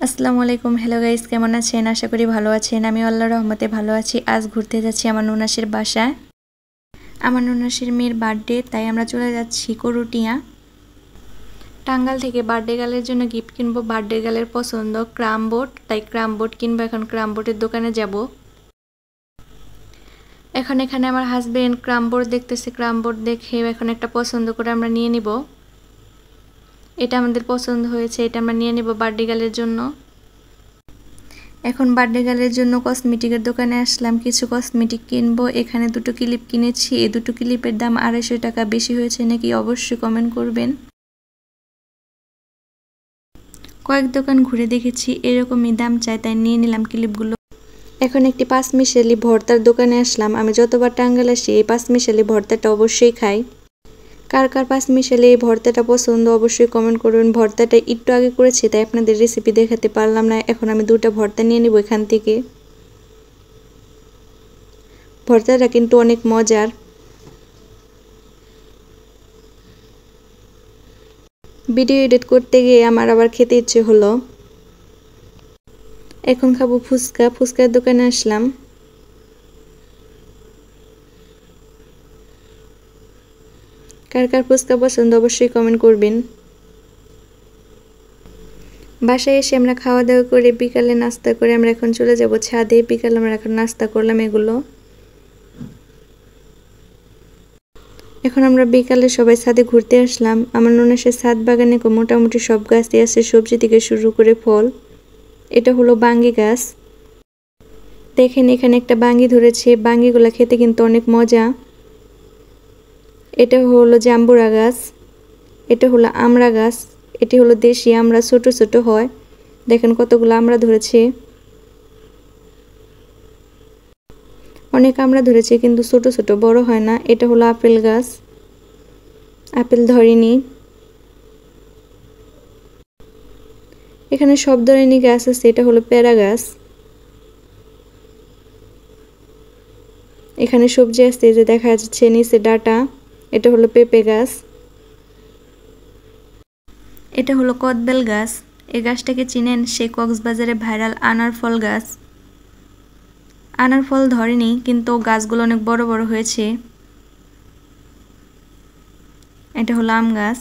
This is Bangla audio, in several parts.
আসসালামু আলাইকুম। হ্যালো গাইস, কেমন আছেন? আশা করি ভালো আছেন। আমি আল্লাহর রহমতে ভালো আছি। আজ ঘুরতে যাচ্ছি আমার ননাসের বাসায়। আমার ননাসের মেয়ের বার্থডে, তাই আমরা চলে যাচ্ছি করুটিয়া। টাঙ্গাল থেকে বার্থডে গার্লের জন্য গিফট কিনবো। বার্থডে গার্লের পছন্দ ক্রাম বোর্ড, তাই ক্রাম বোর্ড কিনবো। এখন ক্রাম বোর্ডের দোকানে যাব। এখানে আমার হাজবেন্ড ক্রাম বোর্ড দেখতেছে। ক্রাম বোর্ড দেখে এখন একটা পছন্দ করে আমরা নিয়ে নিব। এটা আমাদের পছন্দ হয়েছে, এটা আমরা নিয়ে নিব বার্থডে গার্লের জন্য। এখন বার্থডে গার্লের জন্য কসমেটিকের দোকানে আসলাম, কিছু কসমেটিক কিনবো। এখানে দুটো ক্লিপ কিনেছি। এই দুটো ক্লিপের দাম 250 টাকা। বেশি হয়েছে নাকি অবশ্যই কমেন্ট করবেন। কয়েক দোকান ঘুরে দেখেছি এরকমই দাম চাই, তাই নিয়ে নিলাম ক্লিপগুলো। এখন একটি পাঁচমিশালি ভর্তার দোকানে আসলাম। আমি যতবার টাঙ্গাইল আসি এই পাঁচমিশালি ভর্তাটা অবশ্যই খাই। কার কার পাঁচমিশালি এই ভর্তাটা পছন্দ অবশ্যই কমেন্ট করবেন। ভর্তাটা একটু আগে করেছি, তাই আপনাদের রেসিপি দেখাতে পারলাম না। এখন আমি দুটো ভর্তা নিয়ে নিব এখান থেকে। ভর্তাটা কিন্তু অনেক মজার। ভিডিও এডিট করতে গিয়ে আমার আবার খেতে ইচ্ছে হলো। এখন খাবো ফুচকা। ফুচকার দোকানে আসলাম। কার কার ফুচকা পছন্দ অবশ্যই কমেন্ট করবেন। বাসায় এসে আমরা খাওয়া দাওয়া করে বিকালে নাস্তা করে আমরা এখন চলে যাব ছাদে। বিকালে আমরা এখন নাস্তা করলাম এগুলো। এখন আমরা বিকালে সবাই ছাদে ঘুরতে আসলাম। আমার ননাসের ছাদ বাগানে মোটামুটি সব গাছই আছে, সবজি থেকে শুরু করে ফল। এটা হলো বাঙ্গি গাছ। দেখেন এখানে একটা বাঙ্গি ধরেছে। বাঙ্গিগুলা খেতে কিন্তু অনেক মজা। এটা হলো জাম্বুরা গাছ। এটা হলো আমড়া গাছ। এটি হলো দেশি আমড়া, ছোট ছোট হয়। দেখেন কতগুলো আমড়া ধরেছে। অনেক আমড়া ধরেছে কিন্তু ছোট ছোট, বড় হয় না। এটা হলো আপেল গাছ। আপেল ধরেনি। এখানে সব ধরনের গাছ আছে। এটা হলো পেয়ারা গাছ। এখানে সবজি আছে যে দেখা যাচ্ছে নিচে ডাটা। এটা হলো পেঁপে গাছ। এটা হলো কদবেল গাছ। এই গাছটাকে চিনেন? সেই কক্সবাজারে ভাইরাল আনার ফল গাছ। আনার ফল ধরেনি কিন্তু গাছগুলো অনেক বড় বড় হয়েছে। এটা হলো আম গাছ।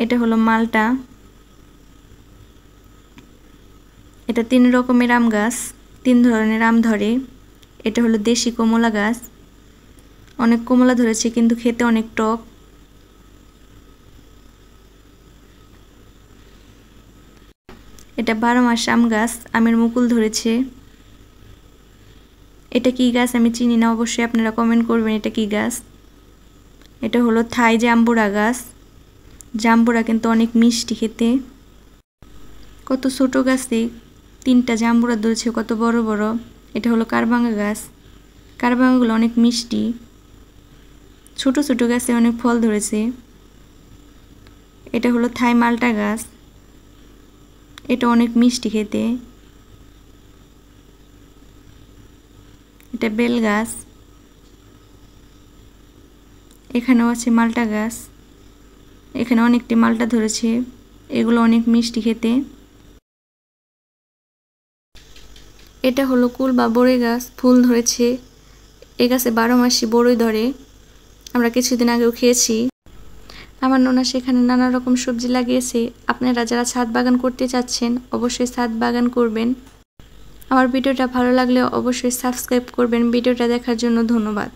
এটা হলো মালটা। এটা 3 রকমের আম গাছ, 3 ধরনের আম ধরে। এটা হলো দেশি কমলা গাছ। অনেক কমলা ধরেছে কিন্তু খেতে অনেক টক। এটা 12 মাস আম গাছ। আমের মুকুল ধরেছে। এটা কি গাছ আমি চিনি না, অবশ্যই আপনারা কমেন্ট করবেন এটা কি গাছ। এটা হলো থাই জাম্বুরা গাছ। জাম্বুরা কিন্তু অনেক মিষ্টি খেতে। কত ছোট গাছে 3টা জাম্বুরা ধরেছে, কত বড় বড়। এটা হলো কারবাঙ্গা গাছ। কারবাঙ্গাগুলো অনেক মিষ্টি। ছোট ছোট গাছে অনেক ফল ধরেছে। এটা হলো থাই মালটা গাছ। এটা অনেক মিষ্টি খেতে। এটা বেল গাছ। এখানেও আছে মালটা গাছ। এখানে অনেকটি মালটা ধরেছে। এগুলো অনেক মিষ্টি খেতে। এটা হলো কুল বা বড়ই গাছ। ফুল ধরেছে। এ গাছে 12 মাসই বড়ই ধরে। আমরা কিছুদিন আগেও খেয়েছি। আমার ননা সেখানে নানা রকম সবজি লাগিয়েছে। আপনারা যারা ছাদ বাগান করতে চাচ্ছেন অবশ্যই ছাদ বাগান করবেন। আমার ভিডিওটা ভালো লাগলে অবশ্যই সাবস্ক্রাইব করবেন। ভিডিওটা দেখার জন্য ধন্যবাদ।